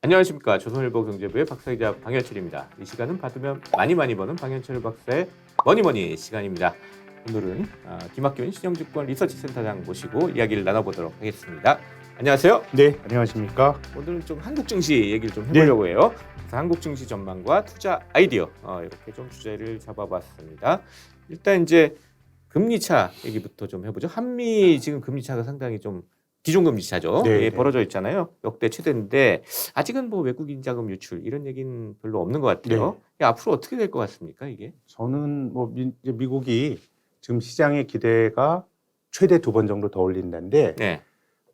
안녕하십니까. 조선일보 경제부의 박사이자 방현철입니다. 이 시간은 받으면 많이 버는 방현철 박사의 머니머니 시간입니다. 오늘은 김학균 신영증권 리서치센터장 모시고 이야기를 나눠보도록 하겠습니다. 안녕하세요. 네, 안녕하십니까. 오늘은 좀 한국 증시 얘기를 좀 해보려고 해요. 그래서 한국 증시 전망과 투자 아이디어 이렇게 좀 주제를 잡아봤습니다. 일단 이제 금리차 얘기부터 좀 해보죠. 한미 지금 금리차가 상당히 좀 기존금리 차죠. 네, 예, 네. 벌어져 있잖아요. 역대 최대인데 아직은 뭐 외국인 자금 유출 이런 얘기는 별로 없는 것 같아요. 앞으로 어떻게 될 것 같습니까, 이게? 저는 이제 미국이 지금 시장의 기대가 최대 2번 정도 더 올린다는데 네,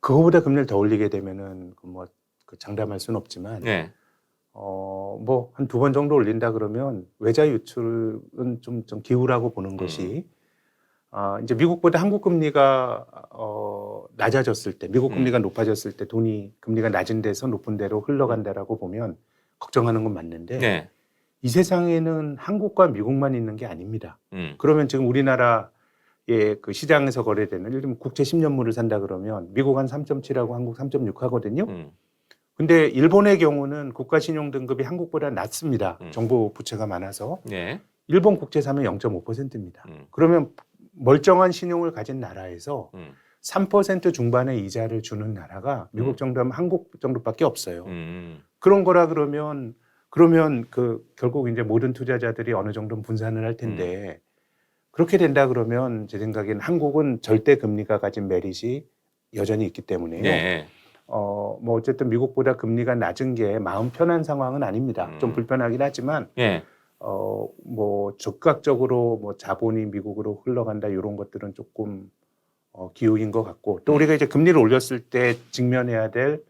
그거보다 금리를 더 올리게 되면은 그 장담할 수는 없지만 네, 한 2번 정도 올린다 그러면 외자 유출은 좀 기우라고 보는 것이 이제 미국보다 한국 금리가 낮아졌을 때, 미국 금리가 높아졌을 때 금리가 낮은 데서 높은 데로 흘러간다라고 보면 걱정하는 건 맞는데 네, 이 세상에는 한국과 미국만 있는 게 아닙니다. 음, 그러면 지금 우리나라의 그 시장에서 거래되는 예를 들면 국채 10년물을 산다 그러면 미국 한 3.7하고 한국 3.6 하거든요. 근데 일본의 경우는 국가 신용 등급이 한국보다 낮습니다. 정부 부채가 많아서. 네, 일본 국채 사면 0.5%입니다. 그러면 멀쩡한 신용을 가진 나라에서 3% 중반의 이자를 주는 나라가 미국 정도면 한국 정도밖에 없어요. 그런 거라 그러면 결국 이제 모든 투자자들이 어느 정도 분산을 할 텐데 그렇게 된다 그러면 제 생각에는 한국은 절대 금리가 가진 메리트이 여전히 있기 때문에요. 네, 어쨌든 미국보다 금리가 낮은 게 마음 편한 상황은 아닙니다. 좀 불편하긴 하지만 네, 즉각적으로 자본이 미국으로 흘러간다 이런 것들은 조금 기우인 것 같고 또 우리가 이제 금리를 올렸을 때 직면해야 될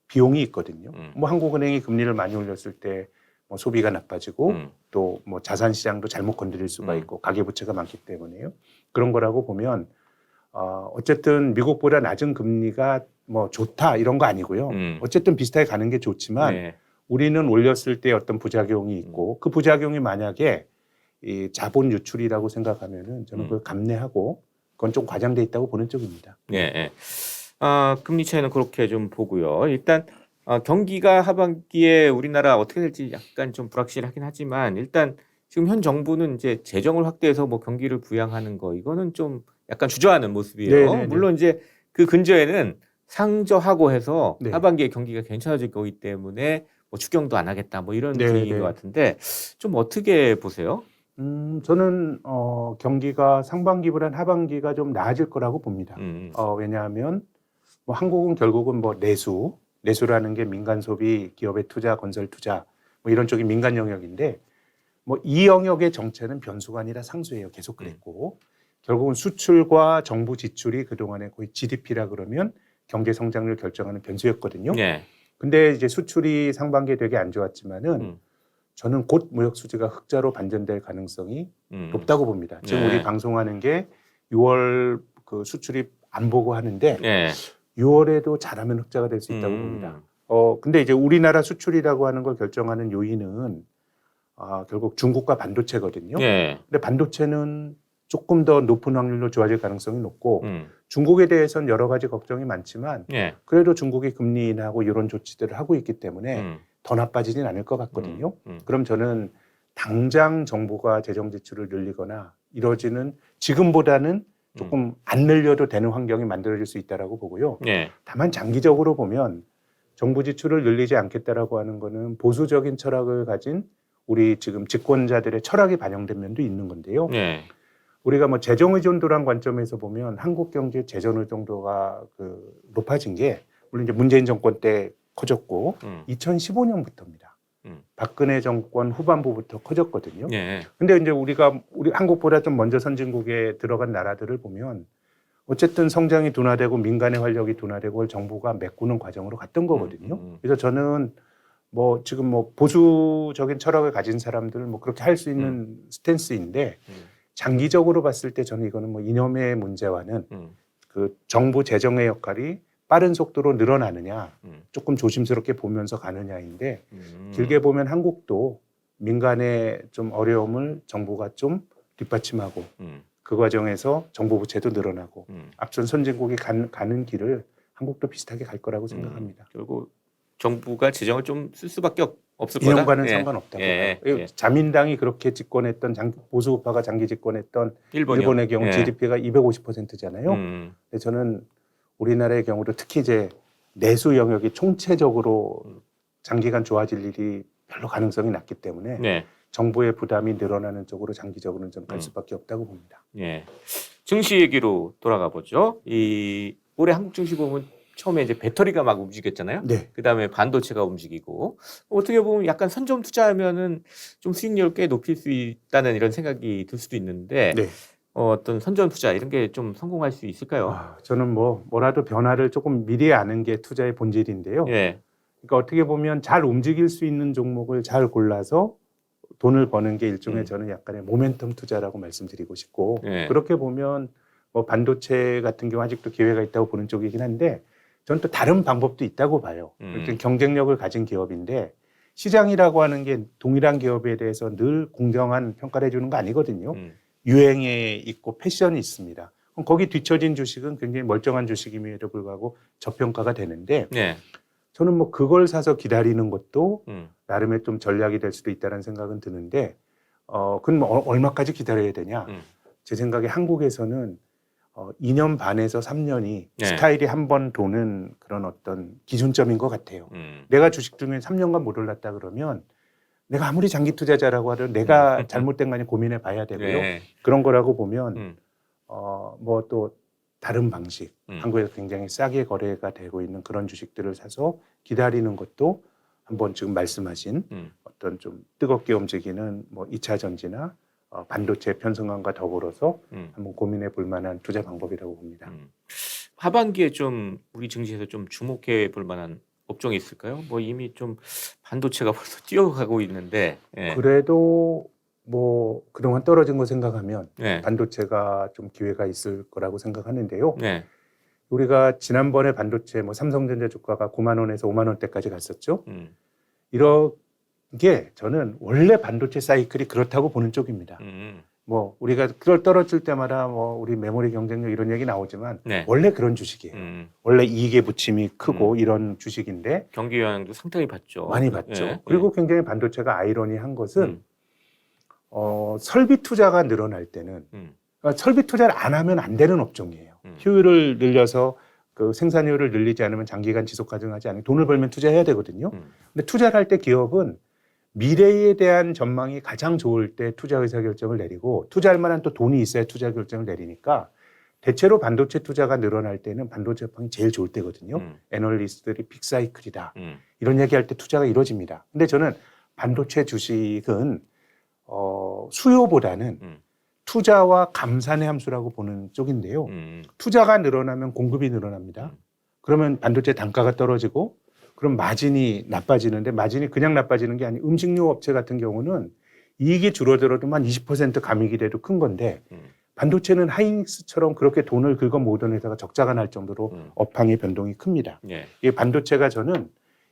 비용이 있거든요. 한국은행이 금리를 많이 올렸을 때 소비가 나빠지고 또 자산 시장도 잘못 건드릴 수가 있고 가계부채가 많기 때문에요. 그런 거라고 보면 어쨌든 미국보다 낮은 금리가 좋다 이런 거 아니고요. 어쨌든 비슷하게 가는 게 좋지만 네, 우리는 올렸을 때 어떤 부작용이 있고 그 부작용이 만약에 이 자본 유출이라고 생각하면은 저는 그걸 감내하고 그건 좀 과장돼 있다고 보는 쪽입니다. 네. 금리 차이는 그렇게 좀 보고요. 일단 경기가 하반기에 우리나라 어떻게 될지 약간 좀 불확실하긴 하지만 일단 지금 현 정부는 이제 재정을 확대해서 뭐 경기를 부양하는 거 이거는 좀 약간 주저하는 모습이에요. 네네네. 물론 이제 그 근저에는 상저하고 해서 네. 하반기에 경기가 괜찮아질 거기 때문에 뭐 추경도 안 하겠다 뭐 이런 네, 분위기인 네. 것 같은데 좀 어떻게 보세요? 저는 경기가 상반기보다는 하반기가 좀 나아질 거라고 봅니다. 왜냐하면 한국은 결국은 내수라는 게 민간 소비, 기업의 투자, 건설 투자 이런 쪽이 민간 영역인데 이 영역의 정체는 변수가 아니라 상수예요. 계속 그랬고 결국은 수출과 정부 지출이 그동안에 거의 GDP라 그러면 경제 성장률 결정하는 변수였거든요. 네. 근데 이제 수출이 상반기에 되게 안 좋았지만은 저는 곧 무역 수지가 흑자로 반전될 가능성이 높다고 봅니다. 지금 우리 방송하는 게 6월 그 수출이 안 보고 하는데 네. 6월에도 잘하면 흑자가 될 수 있다고 봅니다. 근데 이제 우리나라 수출이라고 하는 걸 결정하는 요인은 결국 중국과 반도체거든요. 네. 근데 반도체는 조금 더 높은 확률로 좋아질 가능성이 높고 중국에 대해서는 여러 가지 걱정이 많지만 네. 그래도 중국이 금리 인하고 이런 조치들을 하고 있기 때문에 더 나빠지진 않을 것 같거든요. 그럼 저는 당장 정부가 재정 지출을 늘리거나 이러지는 지금보다는 조금 안 늘려도 되는 환경이 만들어질 수 있다라고 보고요. 네. 다만 장기적으로 보면 정부 지출을 늘리지 않겠다라고 하는 거는 보수적인 철학을 가진 우리 지금 집권자들의 철학이 반영된 면도 있는 건데요. 네. 우리가 재정 의존도란 관점에서 보면 한국 경제 재정 의존도가 높아진 게 물론 이제 문재인 정권 때 커졌고 2015년부터입니다. 박근혜 정권 후반부부터 커졌거든요. 네. 근데 이제 우리 한국보다 좀 먼저 선진국에 들어간 나라들을 보면 어쨌든 성장이 둔화되고 민간의 활력이 둔화되고 그걸 정부가 메꾸는 과정으로 갔던 거거든요. 그래서 저는 지금 보수적인 철학을 가진 사람들 그렇게 할 수 있는 스탠스인데 장기적으로 봤을 때 저는 이거는 이념의 문제와는 그 정부 재정의 역할이 빠른 속도로 늘어나느냐 조금 조심스럽게 보면서 가느냐인데 길게 보면 한국도 민간의 좀 어려움을 정부가 좀 뒷받침하고 그 과정에서 정부 부채도 늘어나고 앞선 선진국이 가는 길을 한국도 비슷하게 갈 거라고 생각합니다. 결국 정부가 재정을 좀 쓸 수밖에 없을 거다. 이념과는 예. 상관없다고 예. 봐요. 예. 자민당이 그렇게 집권했던 보수우파가 장기 집권했던 일본이요. 일본의 경우 예. GDP가 250%잖아요. 근데 저는 우리나라의 경우도 특히 이제 내수 영역이 총체적으로 장기간 좋아질 일이 별로 가능성이 낮기 때문에 네. 정부의 부담이 늘어나는 쪽으로 장기적으로는 좀 갈 수밖에 없다고 봅니다. 예. 증시 얘기로 돌아가 보죠. 이 올해 한국 증시 보면 처음에 이제 배터리가 막 움직였잖아요. 네. 그다음에 반도체가 움직이고 어떻게 보면 약간 선점 투자하면은 좀 수익률 꽤 높일 수 있다는 이런 생각이 들 수도 있는데 네. 어떤 선점 투자 이런 게 좀 성공할 수 있을까요? 저는 뭐라도 변화를 조금 미리 아는 게 투자의 본질인데요. 예. 그러니까 어떻게 보면 잘 움직일 수 있는 종목을 잘 골라서 돈을 버는 게 일종의 저는 약간의 모멘텀 투자라고 말씀드리고 싶고 예. 그렇게 보면 뭐 반도체 같은 경우 아직도 기회가 있다고 보는 쪽이긴 한데 저는 또 다른 방법도 있다고 봐요. 일단 경쟁력을 가진 기업인데 시장이라고 하는 게 동일한 기업에 대해서 늘 공정한 평가를 해주는 거 아니거든요. 유행에 있고 패션이 있습니다. 그럼 거기 뒤처진 주식은 굉장히 멀쩡한 주식임에도 불구하고 저평가가 되는데 네. 저는 뭐 그걸 사서 기다리는 것도 음. 나름의 좀 전략이 될 수도 있다는 생각은 드는데 그건 뭐 얼마까지 기다려야 되냐? 제 생각에 한국에서는 2년 반에서 3년이 네. 스타일이 한 번 도는 그런 어떤 기준점인 것 같아요. 내가 주식 중에 3년간 못 올랐다 그러면 내가 아무리 장기 투자자라고 하든 내가 잘못된 거 아니 고민해 봐야 되고요. 네. 그런 거라고 보면 뭐 또 다른 방식, 한국에서 굉장히 싸게 거래가 되고 있는 그런 주식들을 사서 기다리는 것도 한번 지금 말씀하신 어떤 좀 뜨겁게 움직이는 뭐 2차 전지나 반도체 편승함과 더불어서 한번 고민해 볼 만한 투자 방법이라고 봅니다. 하반기에 좀 우리 증시에서 좀 주목해 볼 만한 업종이 있을까요? 뭐 이미 좀 반도체가 벌써 뛰어가고 있는데. 예. 그래도 뭐 그동안 떨어진 거 생각하면 네. 반도체가 좀 기회가 있을 거라고 생각하는데요. 네. 우리가 지난번에 반도체 뭐 삼성전자 주가가 9만 원에서 5만 원대까지 갔었죠. 음. 이런 게 저는 원래 반도체 사이클이 그렇다고 보는 쪽입니다. 뭐 우리가 그걸 떨어질 때마다 뭐 우리 메모리 경쟁력 이런 얘기 나오지만 네. 원래 그런 주식이에요. 원래 이익의 부침이 크고 이런 주식인데 경기 영향도 상당히 받죠. 많이 받죠. 예. 그리고 굉장히 반도체가 아이러니한 것은 설비 투자가 늘어날 때는 그러니까 설비 투자를 안 하면 안 되는 업종이에요. 효율을 늘려서 그 생산율을 늘리지 않으면 장기간 지속 가능하지 않으면 돈을 벌면 투자해야 되거든요. 근데 투자를 할 때 기업은 미래에 대한 전망이 가장 좋을 때 투자 의사결정을 내리고 투자할 만한 또 돈이 있어야 투자 결정을 내리니까 대체로 반도체 투자가 늘어날 때는 반도체 업황이 제일 좋을 때거든요. 애널리스트들이 빅사이클이다. 이런 얘기할 때 투자가 이루어집니다. 근데 저는 반도체 주식은 수요보다는 투자와 감산의 함수라고 보는 쪽인데요. 투자가 늘어나면 공급이 늘어납니다. 그러면 반도체 단가가 떨어지고 그럼 마진이 나빠지는데 마진이 그냥 나빠지는 게 아니고 음식료 업체 같은 경우는 이익이 줄어들어도 한 20% 감익이 돼도 큰 건데 반도체는 하이닉스처럼 그렇게 돈을 긁어 모으던 회사가 적자가 날 정도로 업황의 변동이 큽니다. 예. 이 반도체가 저는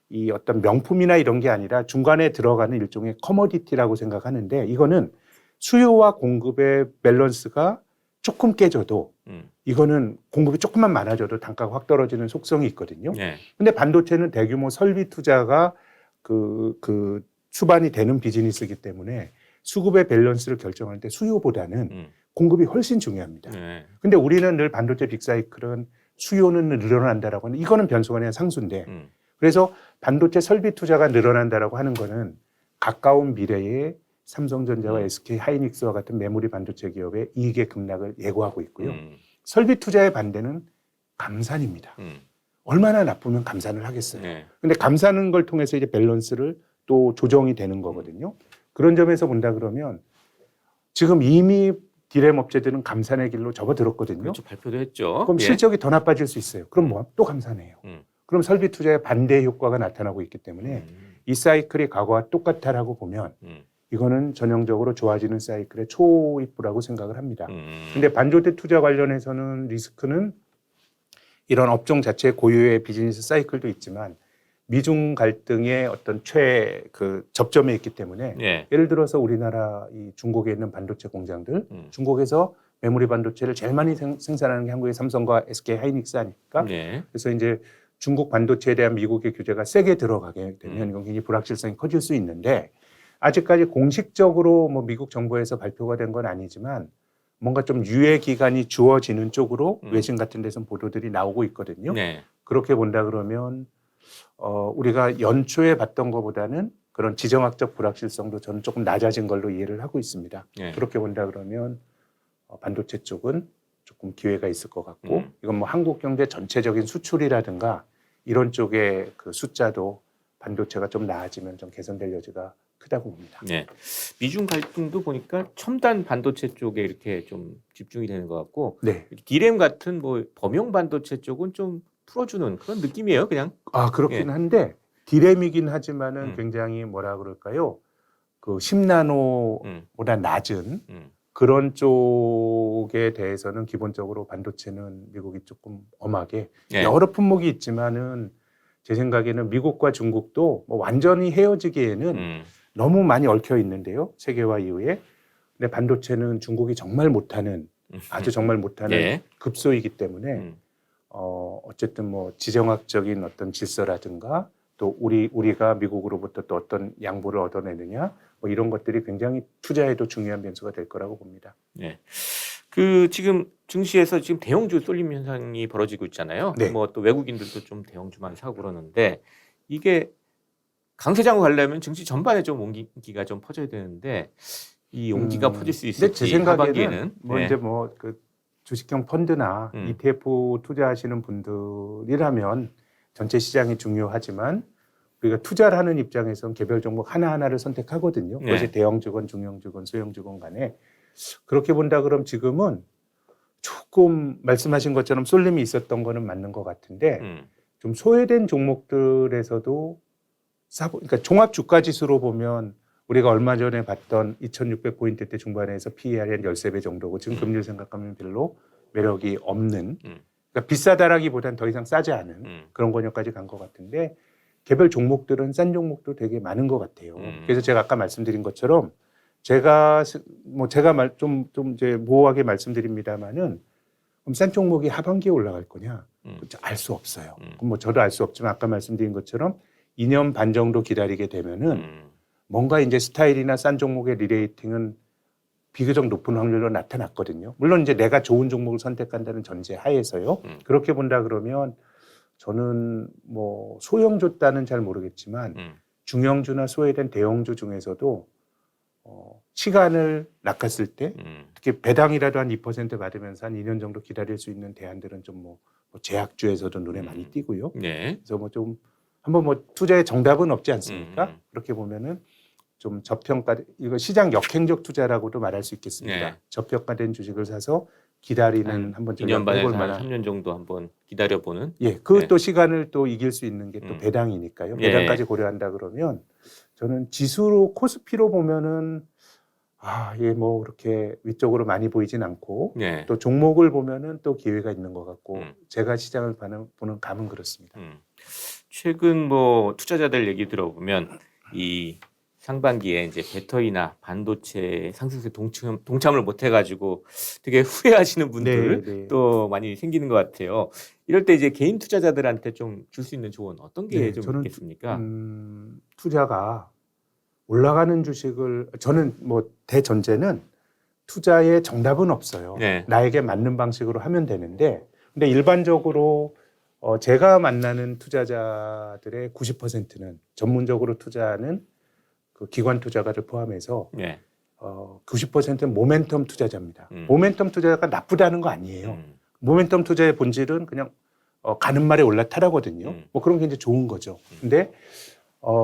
이 어떤 명품이나 이런 게 아니라 중간에 들어가는 일종의 커머디티라고 생각하는데 이거는 수요와 공급의 밸런스가 조금 깨져도 이거는 공급이 조금만 많아져도 단가가 확 떨어지는 속성이 있거든요. 예. 근데 반도체는 대규모 설비 투자가 그 수반이 되는 비즈니스이기 때문에 수급의 밸런스를 결정할 때 수요보다는 공급이 훨씬 중요합니다. 예. 근데 우리는 늘 반도체 빅사이클은 수요는 늘어난다라고 하는 이거는 변수가 아니라 상수인데 그래서 반도체 설비 투자가 늘어난다라고 하는 거는 가까운 미래에 삼성전자와 SK 하이닉스와 같은 메모리 반도체 기업의 이익의 급락을 예고하고 있고요. 설비 투자의 반대는 감산입니다. 얼마나 나쁘면 감산을 하겠어요. 네. 근데 감사하는 걸 통해서 이제 밸런스를 또 조정이 되는 거거든요. 그런 점에서 본다 그러면 지금 이미 디램 업체들은 감산의 길로 접어들었거든요. 그렇죠. 발표도 했죠. 그럼 예. 실적이 더 나빠질 수 있어요. 그럼 뭐 또 감산해요. 그럼 설비 투자의 반대 효과가 나타나고 있기 때문에 이 사이클이 과거와 똑같다라고 보면 이거는 전형적으로 좋아지는 사이클의 초입부라고 생각을 합니다. 근데 반도체 투자 관련해서는 리스크는 이런 업종 자체 고유의 비즈니스 사이클도 있지만 미중 갈등의 어떤 접점에 있기 때문에 예. 예를 들어서 우리나라 이 중국에 있는 반도체 공장들 중국에서 메모리 반도체를 제일 많이 생산하는 게 한국의 삼성과 SK 하이닉스 아닙니까? 예. 그래서 이제 중국 반도체에 대한 미국의 규제가 세게 들어가게 되면 이건 굉장히 불확실성이 커질 수 있는데 아직까지 공식적으로 뭐 미국 정부에서 발표가 된 건 아니지만 뭔가 좀 유예 기간이 주어지는 쪽으로 외신 같은 데서 보도들이 나오고 있거든요. 네. 그렇게 본다 그러면 우리가 연초에 봤던 것보다는 그런 지정학적 불확실성도 저는 조금 낮아진 걸로 이해를 하고 있습니다. 네. 그렇게 본다 그러면 반도체 쪽은 조금 기회가 있을 것 같고 이건 뭐 한국 경제 전체적인 수출이라든가 이런 쪽의 그 숫자도 반도체가 좀 나아지면 좀 개선될 여지가 크다고 봅니다. 네. 미중 갈등도 보니까 첨단 반도체 쪽에 이렇게 좀 집중이 되는 것 같고 네. D램 같은 뭐 범용 반도체 쪽은 좀 풀어주는 그런 느낌이에요, 그냥. 그렇긴 예. 한데 D램이긴 하지만은 음. 굉장히 뭐라 그럴까요? 그 10나노보다 낮은 그런 쪽에 대해서는 기본적으로 반도체는 미국이 조금 엄하게 네. 여러 품목이 있지만은 제 생각에는 미국과 중국도 뭐 완전히 헤어지기에는 너무 많이 얽혀 있는데요. 세계화 이후에. 근데 반도체는 중국이 정말 못하는 아주 정말 못하는 네. 급소이기 때문에 어쨌든 뭐 지정학적인 어떤 질서라든가 또 우리가 미국으로부터 또 어떤 양보를 얻어내느냐 뭐 이런 것들이 굉장히 투자에도 중요한 변수가 될 거라고 봅니다. 네. 그 지금 증시에서 지금 대형주 쏠림 현상이 벌어지고 있잖아요. 네. 뭐 또 외국인들도 좀 대형주만 사고 그러는데 이게 강세장으로 가려면 증시 전반에 좀 옹기가 좀 퍼져야 되는데 이 옹기가 퍼질 수 근데 있을지 제 생각에는 하반기에는 뭐 네. 이제 뭐 그 주식형 펀드나 ETF 투자하시는 분들이라면 전체 시장이 중요하지만 우리가 투자를 하는 입장에서는 개별 종목 하나하나를 선택하거든요. 네. 그것이 대형주건 중형주건 소형주건 간에 그렇게 본다 그럼 지금은 조금 말씀하신 것처럼 쏠림이 있었던 거는 맞는 것 같은데 좀 소외된 종목들에서도 그러니까 종합 주가 지수로 보면 우리가 얼마 전에 봤던 2600포인트 때 중반에서 PER이 한 13배 정도고 지금 금리를 생각하면 별로 매력이 없는 그러니까 비싸다라기보다는 더 이상 싸지 않은 그런 권역까지 간 것 같은데 개별 종목들은 싼 종목도 되게 많은 것 같아요. 그래서 제가 아까 말씀드린 것처럼 제가 좀 이제 모호하게 말씀드립니다만은 그럼 싼 종목이 하반기에 올라갈 거냐? 알 수 없어요. 그럼 뭐 저도 알 수 없지만 아까 말씀드린 것처럼 2년 반 정도 기다리게 되면은 뭔가 이제 스타일이나 싼 종목의 리레이팅은 비교적 높은 확률로 나타났거든요. 물론 이제 내가 좋은 종목을 선택한다는 전제 하에서요. 그렇게 본다 그러면 저는 뭐 소형주다는 잘 모르겠지만 중형주나 소외된 대형주 중에서도 시간을 낚았을 때 특히 배당이라도 한 2% 받으면서 한 2년 정도 기다릴 수 있는 대안들은 좀 뭐 제약주에서도 눈에 많이 띄고요. 네. 그래서 뭐 좀 한번 뭐 투자의 정답은 없지 않습니까? 그렇게 보면은 좀 저평가 이거 시장 역행적 투자라고도 말할 수 있겠습니다. 네. 저평가된 주식을 사서 기다리는 한번 2년 반에서 해볼 한 만한 3년 정도 한번 기다려보는. 또 시간을 또 이길 수 있는 게 또 배당이니까요. 예. 배당까지 고려한다 그러면 저는 지수로 코스피로 보면은 뭐 그렇게 위쪽으로 많이 보이진 않고 네. 또 종목을 보면은 또 기회가 있는 것 같고 제가 시장을 보는 감은 그렇습니다. 최근 뭐 투자자들 얘기 들어보면 이 상반기에 이제 배터리나 반도체 상승세 동참을 못 해가지고 되게 후회하시는 분들 또 많이 생기는 것 같아요. 이럴 때 이제 개인 투자자들한테 좀 줄 수 있는 조언 어떤 게 좀 있겠습니까? 투자가 올라가는 주식을 저는 뭐 대전제는 투자의 정답은 없어요. 네. 나에게 맞는 방식으로 하면 되는데 근데 일반적으로 제가 만나는 투자자들의 90%는 전문적으로 투자하는 그 기관 투자가를 포함해서 네. 90%는 모멘텀 투자자입니다. 모멘텀 투자가 나쁘다는 거 아니에요. 모멘텀 투자의 본질은 그냥 가는 말에 올라타라거든요. 뭐 그런 게 이제 좋은 거죠. 근데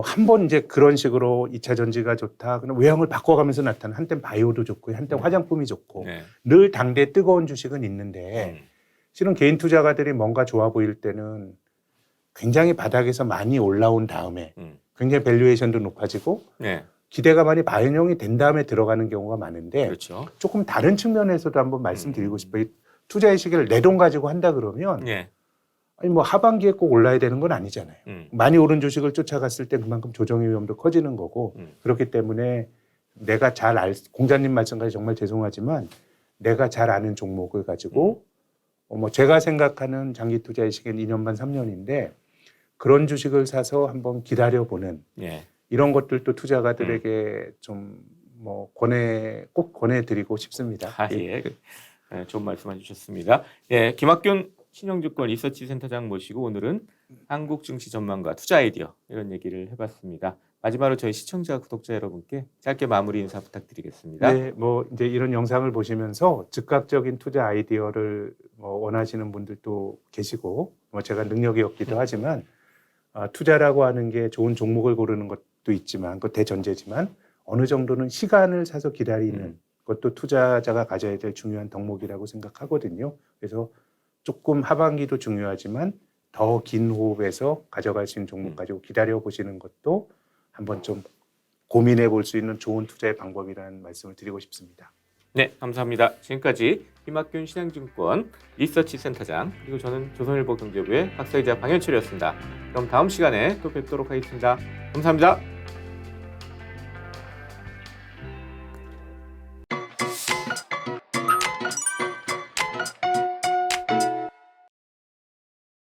한번 이제 그런 식으로 2차 전지가 좋다. 그럼 외형을 바꿔가면서 나타나는 한땐 바이오도 좋고 한땐 화장품이 좋고 네. 늘 당대 뜨거운 주식은 있는데 실은 개인 투자가들이 뭔가 좋아 보일 때는 굉장히 바닥에서 많이 올라온 다음에 굉장히 밸류에이션도 높아지고 네. 기대가 많이 반영이 된 다음에 들어가는 경우가 많은데 그렇죠. 조금 다른 측면에서도 한번 말씀드리고 싶어요. 투자의 시기를 내 돈 가지고 한다 그러면 네. 아니 뭐 하반기에 꼭 올라야 되는 건 아니잖아요. 많이 오른 주식을 쫓아갔을 때 그만큼 조정의 위험도 커지는 거고 그렇기 때문에 내가 공자님 말씀까지 정말 죄송하지만 내가 잘 아는 종목을 가지고 뭐 제가 생각하는 장기 투자의 시기는 2년 반 3년인데 그런 주식을 사서 한번 기다려보는 예. 이런 것들도 투자가들에게 좀 뭐 꼭 권해드리고 싶습니다. 아, 예. 좋은 말씀 해주셨습니다. 예, 김학균 신영증권 리서치 센터장 모시고 오늘은 한국 증시 전망과 투자 아이디어 이런 얘기를 해봤습니다. 마지막으로 저희 시청자 구독자 여러분께 짧게 마무리 인사 부탁드리겠습니다. 네, 뭐 이제 이런 영상을 보시면서 즉각적인 투자 아이디어를 원하시는 분들도 계시고, 뭐 제가 능력이 없기도 하지만 투자라고 하는 게 좋은 종목을 고르는 것도 있지만, 그 대전제지만 어느 정도는 시간을 사서 기다리는 것도 투자자가 가져야 될 중요한 덕목이라고 생각하거든요. 그래서 조금 하반기도 중요하지만 더 긴 호흡에서 가져갈 수 있는 종목 가지고 기다려 보시는 것도 한번 좀 고민해 볼 수 있는 좋은 투자의 방법이라는 말씀을 드리고 싶습니다. 네, 감사합니다. 지금까지 김학균 신영증권 리서치 센터장 그리고 저는 조선일보 경제부의 박사이자 방현철이었습니다. 그럼 다음 시간에 또 뵙도록 하겠습니다. 감사합니다.